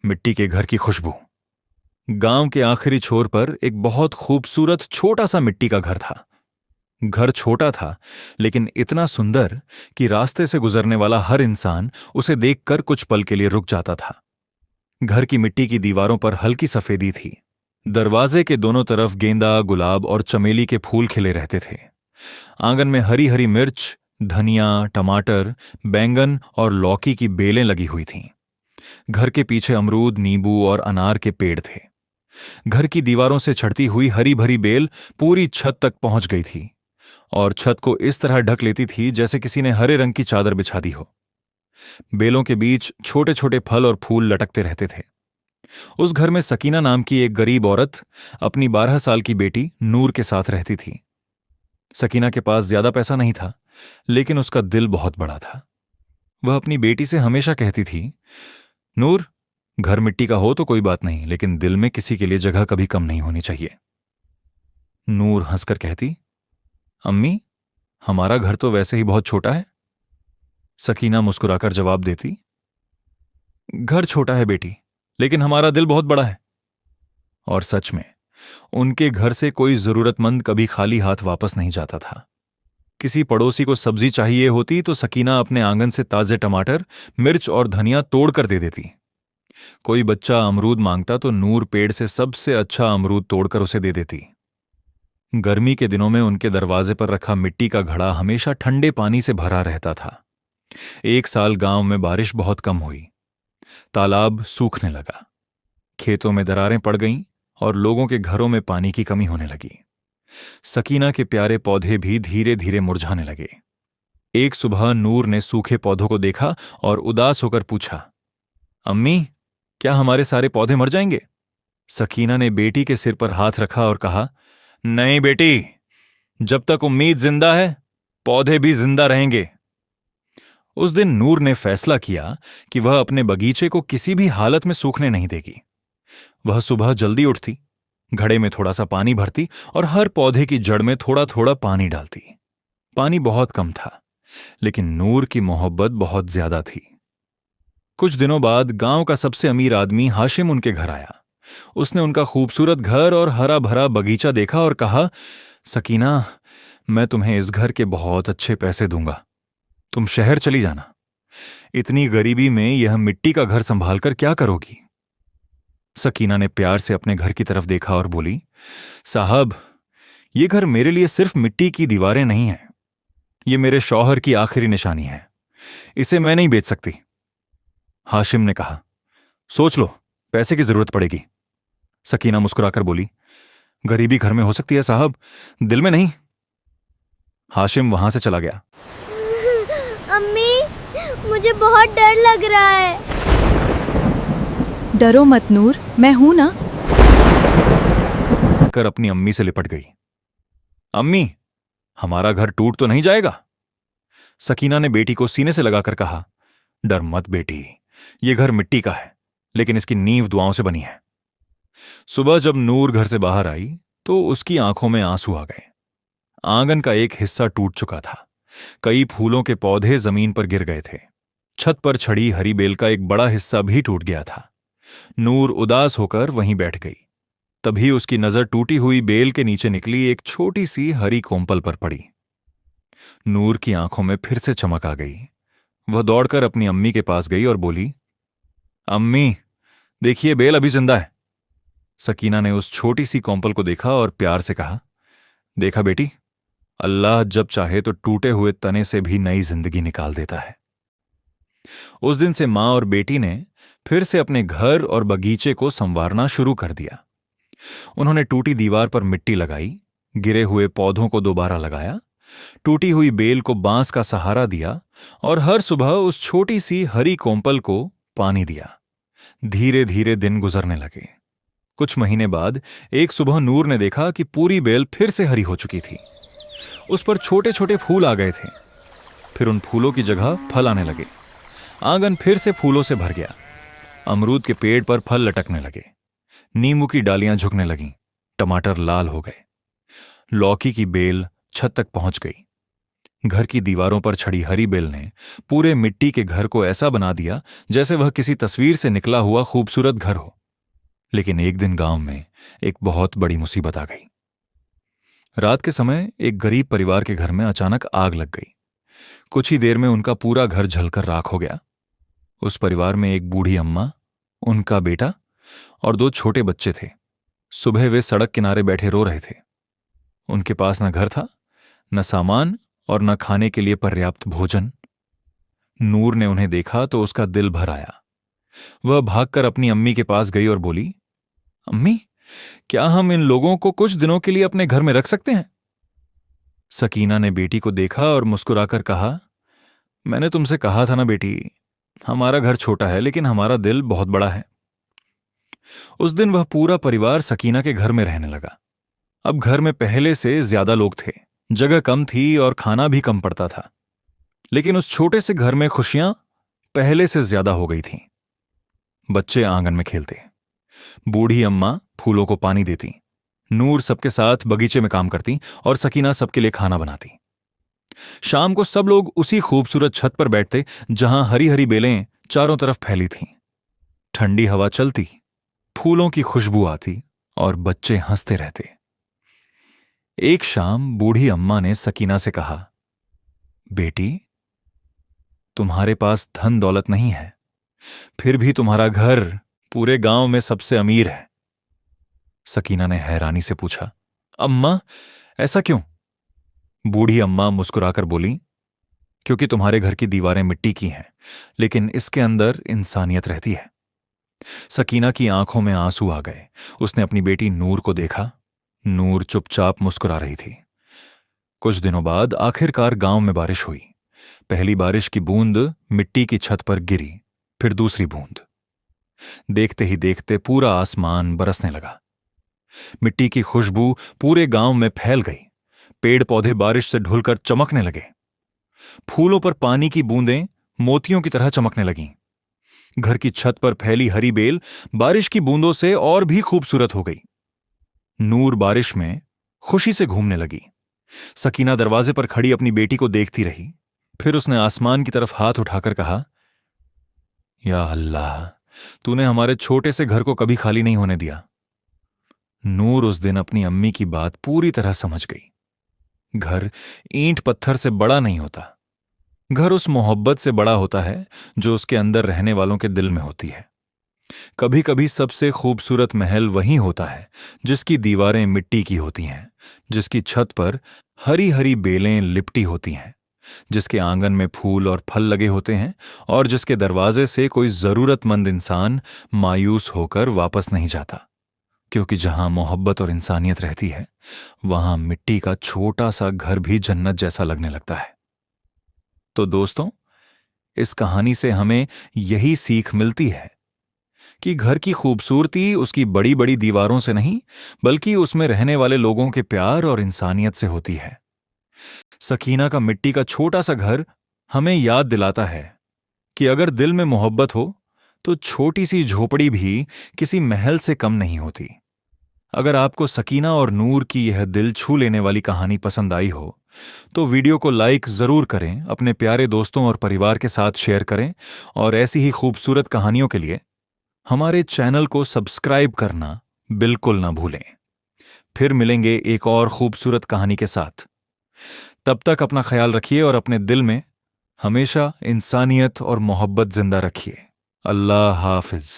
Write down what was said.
मिट्टी के घर की खुशबू। गांव के आखिरी छोर पर एक बहुत खूबसूरत छोटा सा मिट्टी का घर था। घर छोटा था, लेकिन इतना सुंदर कि रास्ते से गुजरने वाला हर इंसान उसे देखकर कुछ पल के लिए रुक जाता था। घर की मिट्टी की दीवारों पर हल्की सफेदी थी। दरवाजे के दोनों तरफ गेंदा, गुलाब और चमेली के फूल खिले रहते थे। आंगन में हरी हरी मिर्च, धनिया, टमाटर, बैंगन और लौकी की बेलें लगी हुई थीं। घर के पीछे अमरूद, नींबू और अनार के पेड़ थे। घर की दीवारों से छड़ती हुई हरी भरी बेल पूरी छत तक पहुंच गई थी और छत को इस तरह ढक लेती थी जैसे किसी ने हरे रंग की चादर बिछा दी हो। बेलों के बीच छोटे छोटे फल और फूल लटकते रहते थे। उस घर में सकीना नाम की एक गरीब औरत अपनी 12 साल की बेटी नूर के साथ रहती थी। सकीना के पास ज्यादा पैसा नहीं था, लेकिन उसका दिल बहुत बड़ा था। वह अपनी बेटी से हमेशा कहती थी, नूर, घर मिट्टी का हो तो कोई बात नहीं, लेकिन दिल में किसी के लिए जगह कभी कम नहीं होनी चाहिए। नूर हंसकर कहती, अम्मी, हमारा घर तो वैसे ही बहुत छोटा है। सकीना मुस्कुराकर जवाब देती, घर छोटा है बेटी, लेकिन हमारा दिल बहुत बड़ा है। और सच में उनके घर से कोई जरूरतमंद कभी खाली हाथ वापस नहीं जाता था। किसी पड़ोसी को सब्जी चाहिए होती तो सकीना अपने आंगन से ताजे टमाटर, मिर्च और धनिया तोड़कर दे देती। कोई बच्चा अमरूद मांगता तो नूर पेड़ से सबसे अच्छा अमरूद तोड़कर उसे दे देती। गर्मी के दिनों में उनके दरवाजे पर रखा मिट्टी का घड़ा हमेशा ठंडे पानी से भरा रहता था। एक साल गांव में बारिश बहुत कम हुई। तालाब सूखने लगा, खेतों में दरारें पड़ गईं और लोगों के घरों में पानी की कमी होने लगी। सकीना के प्यारे पौधे भी धीरे धीरे मुरझाने लगे। एक सुबह नूर ने सूखे पौधों को देखा और उदास होकर पूछा, अम्मी, क्या हमारे सारे पौधे मर जाएंगे? सकीना ने बेटी के सिर पर हाथ रखा और कहा, नहीं बेटी, जब तक उम्मीद जिंदा है, पौधे भी जिंदा रहेंगे। उस दिन नूर ने फैसला किया कि वह अपने बगीचे को किसी भी हालत में सूखने नहीं देगी। वह सुबह जल्दी उठती, घड़े में थोड़ा सा पानी भरती और हर पौधे की जड़ में थोड़ा थोड़ा पानी डालती। पानी बहुत कम था, लेकिन नूर की मोहब्बत बहुत ज्यादा थी। कुछ दिनों बाद गांव का सबसे अमीर आदमी हाशिम उनके घर आया। उसने उनका खूबसूरत घर और हरा भरा बगीचा देखा और कहा, सकीना, मैं तुम्हें इस घर के बहुत अच्छे पैसे दूंगा, तुम शहर चली जाना। इतनी गरीबी में यह मिट्टी का घर संभालकर क्या करोगी? सकीना ने प्यार से अपने घर की तरफ देखा और बोली, साहब, यह घर मेरे लिए सिर्फ मिट्टी की दीवारें नहीं है, यह मेरे शौहर की आखिरी निशानी है। इसे मैं नहीं बेच सकती। हाशिम ने कहा, सोच लो, पैसे की जरूरत पड़ेगी। सकीना मुस्कुराकर बोली, गरीबी घर में हो सकती है साहब, दिल में नहीं। हाशिम वहां से चला गया। अम्मी, मुझे बहुत डर लग रहा है। डरो मत नूर, मैं हूं ना। कर अपनी अम्मी से लिपट गई। अम्मी, हमारा घर टूट तो नहीं जाएगा? सकीना ने बेटी को सीने से लगाकर कहा, डर मत बेटी, ये घर मिट्टी का है, लेकिन इसकी नींव दुआओं से बनी है। सुबह जब नूर घर से बाहर आई तो उसकी आंखों में आंसू आ गए। आंगन का एक हिस्सा टूट चुका था। कई फूलों के पौधे जमीन पर गिर गए थे। छत पर छड़ी हरी बेल का एक बड़ा हिस्सा भी टूट गया था। नूर उदास होकर वहीं बैठ गई। तभी उसकी नजर टूटी हुई बेल के नीचे निकली एक छोटी सी हरी कोंपल पर पड़ी। नूर की आंखों में फिर से चमक आ गई। वह दौड़कर अपनी अम्मी के पास गई और बोली, अम्मी, देखिए, बेल अभी जिंदा है। सकीना ने उस छोटी सी कोंपल को देखा और प्यार से कहा, देखा बेटी, अल्लाह जब चाहे तो टूटे हुए तने से भी नई जिंदगी निकाल देता है। उस दिन से मां और बेटी ने फिर से अपने घर और बगीचे को संवारना शुरू कर दिया। उन्होंने टूटी दीवार पर मिट्टी लगाई, गिरे हुए पौधों को दोबारा लगाया, टूटी हुई बेल को बांस का सहारा दिया और हर सुबह उस छोटी सी हरी कोंपल को पानी दिया। धीरे धीरे दिन गुजरने लगे। कुछ महीने बाद एक सुबह नूर ने देखा कि पूरी बेल फिर से हरी हो चुकी थी। उस पर छोटे छोटे फूल आ गए थे। फिर उन फूलों की जगह फल आने लगे। आंगन फिर से फूलों से भर गया। अमरूद के पेड़ पर फल लटकने लगे। नींबू की डालियां झुकने लगीं। टमाटर लाल हो गए। लौकी की बेल छत तक पहुंच गई। घर की दीवारों पर छड़ी हरी बेल ने पूरे मिट्टी के घर को ऐसा बना दिया जैसे वह किसी तस्वीर से निकला हुआ खूबसूरत घर हो। लेकिन एक दिन गांव में एक बहुत बड़ी मुसीबत आ गई। रात के समय एक गरीब परिवार के घर में अचानक आग लग गई। कुछ ही देर में उनका पूरा घर जलकर राख हो गया। उस परिवार में एक बूढ़ी अम्मा, उनका बेटा और 2 छोटे बच्चे थे। सुबह वे सड़क किनारे बैठे रो रहे थे। उनके पास न घर था, न सामान और न खाने के लिए पर्याप्त भोजन। नूर ने उन्हें देखा तो उसका दिल भर आया। वह भागकर अपनी अम्मी के पास गई और बोली, अम्मी, क्या हम इन लोगों को कुछ दिनों के लिए अपने घर में रख सकते हैं? सकीना ने बेटी को देखा और मुस्कुराकर कहा, मैंने तुमसे कहा था ना बेटी, हमारा घर छोटा है लेकिन हमारा दिल बहुत बड़ा है। उस दिन वह पूरा परिवार सकीना के घर में रहने लगा। अब घर में पहले से ज्यादा लोग थे, जगह कम थी और खाना भी कम पड़ता था। लेकिन उस छोटे से घर में खुशियां पहले से ज्यादा हो गई थीं। बच्चे आंगन में खेलते, बूढ़ी अम्मा फूलों को पानी देती, नूर सबके साथ बगीचे में काम करती और सकीना सबके लिए खाना बनाती। शाम को सब लोग उसी खूबसूरत छत पर बैठते जहां हरी हरी बेलें चारों तरफ फैली थीं। ठंडी हवा चलती, फूलों की खुशबू आती और बच्चे हंसते रहते। एक शाम बूढ़ी अम्मा ने सकीना से कहा, बेटी, तुम्हारे पास धन दौलत नहीं है, फिर भी तुम्हारा घर पूरे गांव में सबसे अमीर है। सकीना ने हैरानी से पूछा, अम्मा, ऐसा क्यों? बूढ़ी अम्मा मुस्कुराकर बोली, क्योंकि तुम्हारे घर की दीवारें मिट्टी की हैं, लेकिन इसके अंदर इंसानियत रहती है। सकीना की आंखों में आंसू आ गए। उसने अपनी बेटी नूर को देखा। नूर चुपचाप मुस्कुरा रही थी। कुछ दिनों बाद आखिरकार गांव में बारिश हुई। पहली बारिश की बूंद मिट्टी की छत पर गिरी, फिर दूसरी बूंद। देखते ही देखते पूरा आसमान बरसने लगा। मिट्टी की खुशबू पूरे गांव में फैल गई। पेड़ पौधे बारिश से ढुलकर चमकने लगे। फूलों पर पानी की बूंदें मोतियों की तरह चमकने लगीं। घर की छत पर फैली हरी बेल बारिश की बूंदों से और भी खूबसूरत हो गई। नूर बारिश में खुशी से घूमने लगी। सकीना दरवाजे पर खड़ी अपनी बेटी को देखती रही। फिर उसने आसमान की तरफ हाथ उठाकर कहा, या अल्लाह, तूने हमारे छोटे से घर को कभी खाली नहीं होने दिया। नूर उस दिन अपनी अम्मी की बात पूरी तरह समझ गई। घर ईंट पत्थर से बड़ा नहीं होता, घर उस मोहब्बत से बड़ा होता है जो उसके अंदर रहने वालों के दिल में होती है। कभी कभी सबसे खूबसूरत महल वही होता है जिसकी दीवारें मिट्टी की होती हैं, जिसकी छत पर हरी हरी बेलें लिपटी होती हैं, जिसके आंगन में फूल और फल लगे होते हैं और जिसके दरवाजे से कोई जरूरतमंद इंसान मायूस होकर वापस नहीं जाता। क्योंकि जहां मोहब्बत और इंसानियत रहती है, वहां मिट्टी का छोटा सा घर भी जन्नत जैसा लगने लगता है। तो दोस्तों, इस कहानी से हमें यही सीख मिलती है कि घर की खूबसूरती उसकी बड़ी बड़ी दीवारों से नहीं, बल्कि उसमें रहने वाले लोगों के प्यार और इंसानियत से होती है। सकीना का मिट्टी का छोटा सा घर हमें याद दिलाता है कि अगर दिल में मोहब्बत हो तो छोटी सी झोपड़ी भी किसी महल से कम नहीं होती। अगर आपको सकीना और नूर की यह दिल छू लेने वाली कहानी पसंद आई हो तो वीडियो को लाइक जरूर करें, अपने प्यारे दोस्तों और परिवार के साथ शेयर करें और ऐसी ही खूबसूरत कहानियों के लिए हमारे चैनल को सब्सक्राइब करना बिल्कुल ना भूलें। फिर मिलेंगे एक और खूबसूरत कहानी के साथ। तब तक अपना ख्याल रखिए और अपने दिल में हमेशा इंसानियत और मोहब्बत जिंदा रखिए। अल्लाह हाफिज।